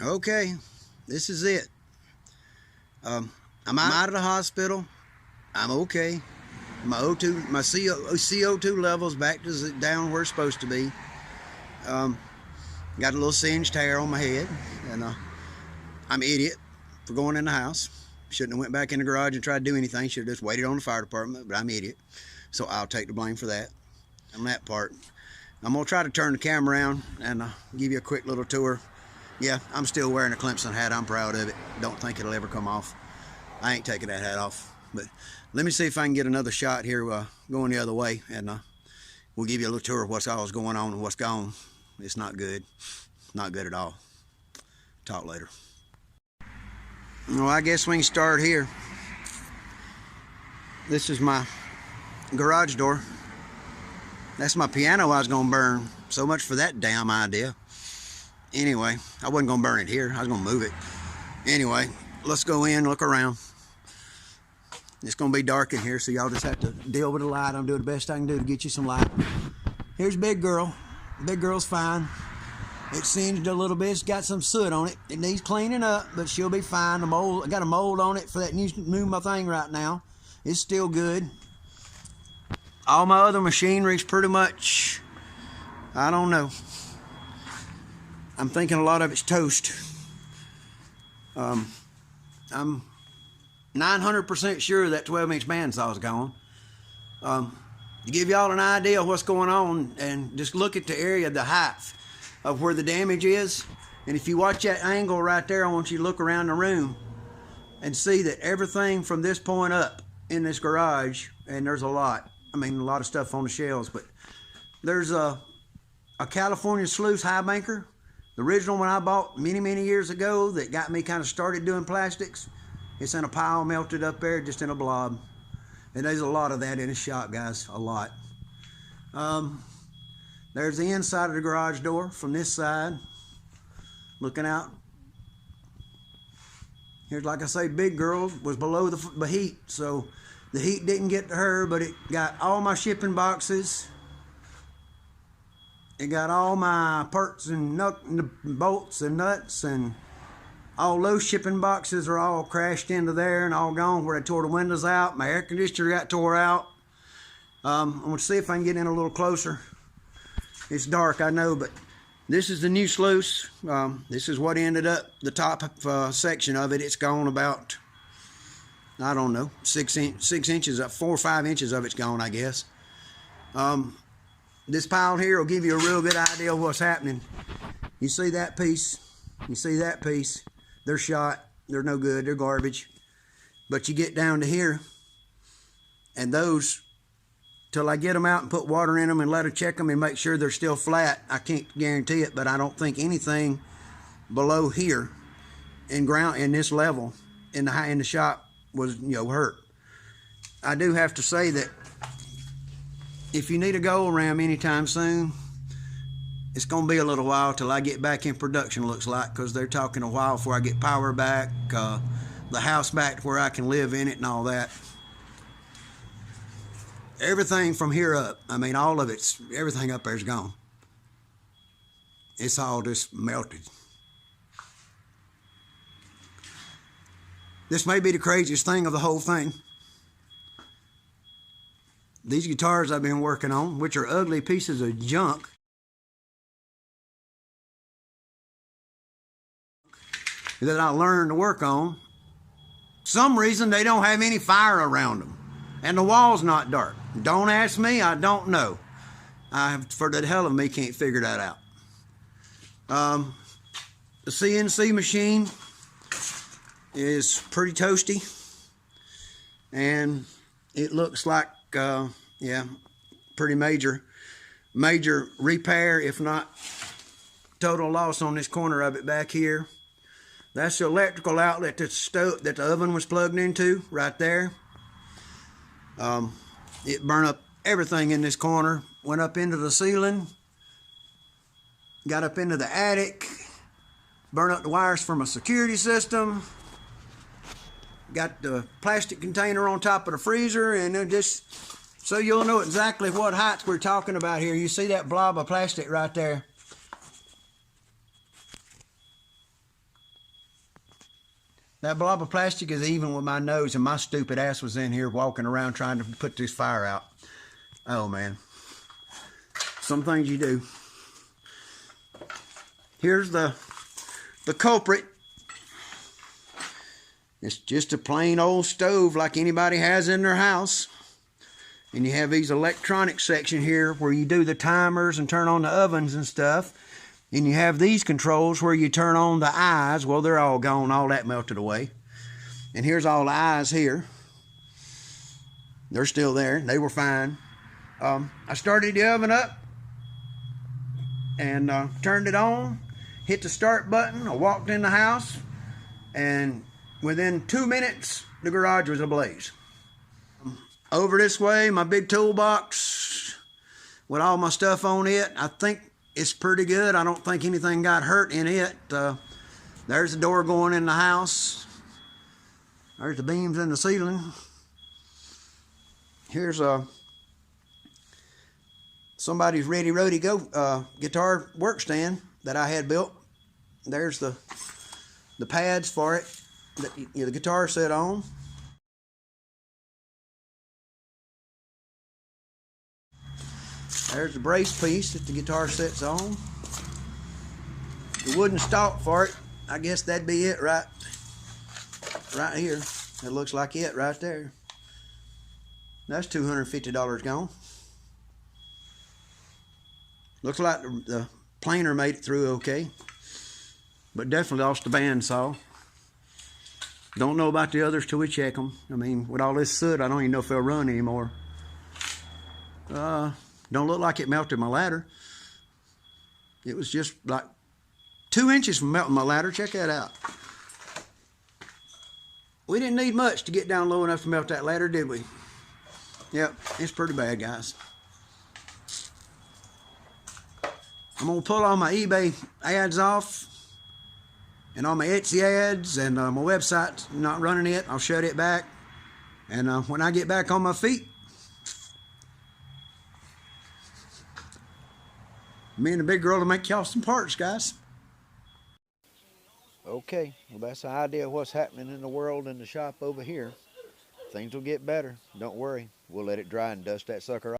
Okay, this is it. I'm out of the hospital. I'm okay. My O2, my CO2 levels back to down where it's supposed to be. Got a little singed hair on my head, and I'm an idiot for going in the house. Shouldn't have went back in the garage and tried to do anything. Should have just waited on the fire department, but I'm an idiot. So I'll take the blame for that. On that part, I'm gonna try to turn the camera around and give you a quick little tour. Yeah, I'm still wearing a Clemson hat. I'm proud of it. Don't think it'll ever come off. I ain't taking that hat off. But let me see if I can get another shot here going the other way, and we'll give you a little tour of what's always going on and what's gone. It's not good. Not good at all. Talk later. Well, I guess we can start here. This is my garage door. That's my piano I was gonna burn. So much for that damn idea. Anyway, I wasn't gonna burn it here. I was gonna move it. Anyway, let's go in, look around. It's gonna be dark in here, so y'all just have to deal with the light. I'm doing the best I can do to get you some light. Here's Big Girl. Big Girl's fine. It's singed a little bit. It's got some soot on it. It needs cleaning up, but she'll be fine. The mold, I got a mold on it for that new thing right now. It's still good. All my other machinery's pretty much, I don't know. I'm thinking a lot of it's toast. I'm 900% sure that 12-inch bandsaw's gone. To give y'all an idea of what's going on, and just look at the area, the height of where the damage is. And if you watch that angle right there, I want you to look around the room and see that everything from this point up in this garage, and there's a lot. I mean, a lot of stuff on the shelves, but there's a California sluice high banker, the original one I bought many years ago that got me kind of started doing plastics. It's in a pile melted up there, just in a blob. And there's a lot of that in the shop, guys, a lot. There's the inside of the garage door from this side, looking out. Here's, like I say, Big Girl was below the heat, so the heat didn't get to her, but it got all my shipping boxes. It got all my parts and bolts and nuts, and all those shipping boxes are all crashed into there and all gone where I tore the windows out. My air conditioner got tore out. I'm going to see if I can get in a little closer. It's dark, I know, but this is the new sluice. This is what ended up, the top section of it. It's gone about, I don't know, 6 inches, 4 or 5 inches of it's gone, I guess. This pile here will give you a real good idea of what's happening. You see that piece? You see that piece? They're shot. They're no good. They're garbage. But you get down to here, and those, till I get them out and put water in them and let her check them and make sure they're still flat, I can't guarantee it, but I don't think anything below here in this level in the shop was, hurt. I do have to say that if you need a go around anytime soon, it's going to be a little while till I get back in production, looks like, because they're talking a while before I get power back, the house back to where I can live in it and all that. Everything from here up, I mean, all of it's, everything up there's gone. It's all just melted. This may be the craziest thing of the whole thing. These guitars I've been working on, which are ugly pieces of junk, that I learned to work on, some reason they don't have any fire around them. And the wall's not dark. Don't ask me, I don't know. For the hell of me, can't figure that out. The CNC machine is pretty toasty. And it looks like, yeah, pretty major repair, if not total loss on this corner of it back here. That's the electrical outlet that the oven was plugged into right there. It burned up everything in this corner, went up into the ceiling, got up into the attic, burned up the wires from a security system, got the plastic container on top of the freezer, and then just so you'll know exactly what heights we're talking about here. You see that blob of plastic right there? That blob of plastic is even with my nose, and my stupid ass was in here walking around trying to put this fire out. Oh man. Some things you do. Here's the culprit. It's just a plain old stove like anybody has in their house. And you have these electronic section here where you do the timers and turn on the ovens and stuff. And you have these controls where you turn on the eyes. Well, they're all gone. All that melted away. And here's all the eyes here. They're still there. They were fine. I started the oven up and turned it on. Hit the start button. I walked in the house. And within 2 minutes, the garage was ablaze. Over this way, my big toolbox with all my stuff on it. I think it's pretty good. I don't think anything got hurt in it. There's the door going in the house. There's the beams in the ceiling. Here's somebody's Ready Roadie Go guitar work stand that I had built. There's the pads for it that the guitar set on. There's the brace piece that the guitar sets on. The wooden stalk for it, I guess that'd be it right here. It looks like it right there. That's $250 gone. Looks like the planer made it through okay, but definitely lost the bandsaw. Don't know about the others till we check them. I mean, with all this soot, I don't even know if they'll run anymore. Don't look like it melted my ladder. It was just like 2 inches from melting my ladder. Check that out. We didn't need much to get down low enough to melt that ladder, did we? Yep, it's pretty bad, guys. I'm going to pull all my eBay ads off and all my Etsy ads, and my website's not running it. I'll shut it back. And when I get back on my feet, me and the big girl to make y'all some parts, guys. Okay, well that's the idea of what's happening in the world in the shop over here. Things will get better. Don't worry. We'll let it dry and dust that sucker off.